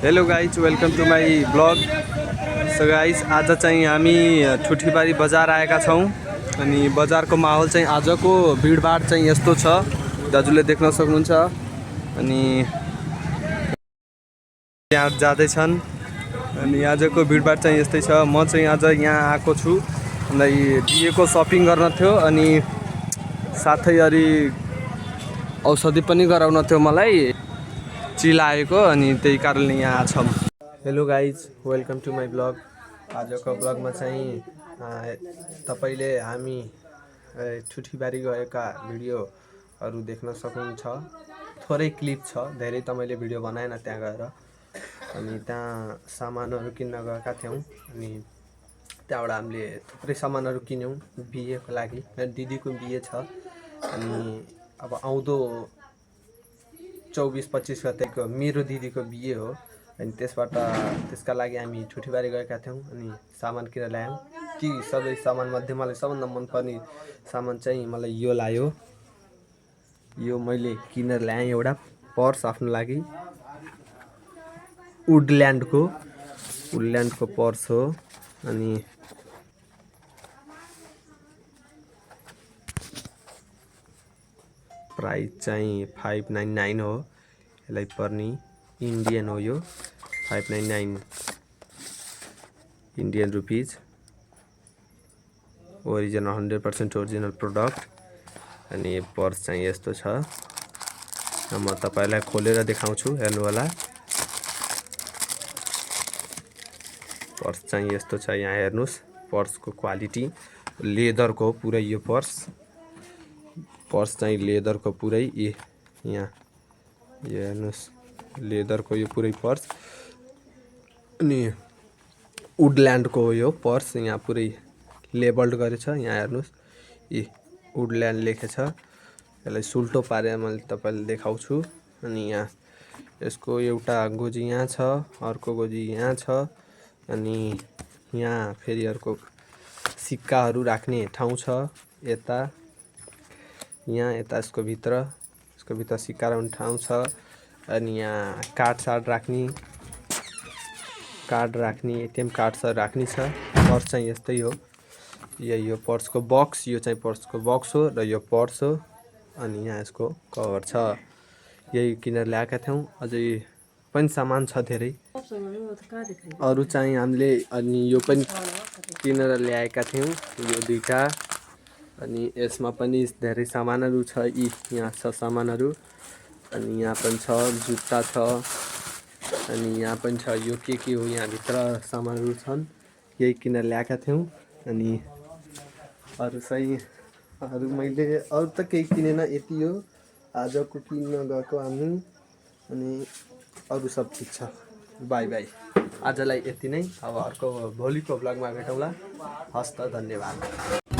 Hello guys, welcome to my blog. So guys, आज चाहिँ हामी ठुठीबारी बजार आएका छौँ। अनि बजारको माहौल चाहिँ आजको भिडभाड चाहिँ यस्तो छ, दाजुले देख्न सक्नुहुन्छ। अनि यहाँ जाँदैछन्। अनि आजको भिडभाड चाहिँ यस्तै छ। म चाहिँ आज यहाँ आएको छु, मलाई दिएको सपिङ गर्न थियो, अनि साथै अलि औषधि पनि गराउन थियो मलाई, चिलाएको, अनि त्यही कारणले यहाँ छौँ। Hello guys, welcome to my blog. आजको ब्लगमा चाहिँ तपाईँले हामी ठुठीबारी गएका भिडियोहरू देख्न सक्नुहुन्छ। थोरै क्लिप छ, धेरै त मैले भिडियो बनाएन त्यहाँ गएर। अनि त्यहाँ सामानहरू किन्न गएका थियौँ। अनि त्यहाँबाट हामीले थुप्रै सामानहरू किन्यौँ बिहेको लागि। मेरो दिदीको बिहे छ, अनि अब आउँदो 24-25 गतेको मेरो दिदीको बिहे हो। अनि त्यसका लागि हामी ठुठीबारी गएका थियौँ, अनि सामान किनेर ल्यायौँ। ती सबै सामानमध्ये मलाई सबभन्दा मनपर्ने सामान चाहिँ मलाई यो लाग्यो। यो मैले किनेर ल्याएँ, एउटा पर्स आफ्नो लागि। वुडल्यान्डको पर्स हो। अनि प्राइस चाहिँ 599 हो। यसलाई पर्ने इन्डियन हो, यो 599 Indian rupees. Original 100% original product. अनि यो पर्स चाहिँ यस्तो छ। म तपाईँलाई खोलेर देखाउँछु, हेर्नु होला। पर्स चाहिँ यस्तो छ, यहाँ हेर्नुहोस्। पर्सको क्वालिटी लेदरको हो पुरै। यो पर्स चाहिँ लेदरको पुरै। यहाँ यो हेर्नुहोस्, लेदरको यो पुरै पर्स। अनि वुडल्यान्डको हो यो पर्स। यहाँ पुरै लेबल्ड गरेछ, यहाँ हेर्नुहोस्। वुडल्यान्ड लेखेछ। यसलाई सुल्टो पारेर मैले तपाईँलाई देखाउँछु। अनि यहाँ यसको एउटा गोजी यहाँ छ, अर्को गोजी यहाँ छ। अनि यहाँ फेरि अर्को सिक्काहरू राख्ने ठाउँ छ यता। यहाँ यता यसको भित्र सिक्का राख्ने ठाउँ छ। अनि यहाँ कार्ड राख्ने एटिएम कार्डहरू राख्ने छ। पर्स चाहिँ यस्तै हो। यही हो पर्सको बक्स। यो चाहिँ पर्सको बक्स हो र यो पर्स हो। अनि यहाँ यसको कभर छ। यही किनेर ल्याएका थियौँ। अझै पनि सामान छ धेरै अरू चाहिँ हामीले। अनि यो पनि किनेर ल्याएका थियौँ, यो दुईटा। अनि यसमा पनि धेरै सामानहरू छ। यहाँ छ सामानहरू। अनि यहाँ पनि छ, जुत्ता छ। अनि यहाँ पनि छ, यो के हो, यहाँभित्र सामानहरू छन्। यही किनेर ल्याएका थियौँ। अनि अरू मैले अरू त केही किनेन, यति हो आजको किन्न गएको हामी। अनि अरू सब ठिक छ। बाई बाई, आजलाई यति नै। अब अर्को भोलिको ब्लगमा भेटौँला। हस्त, धन्यवाद।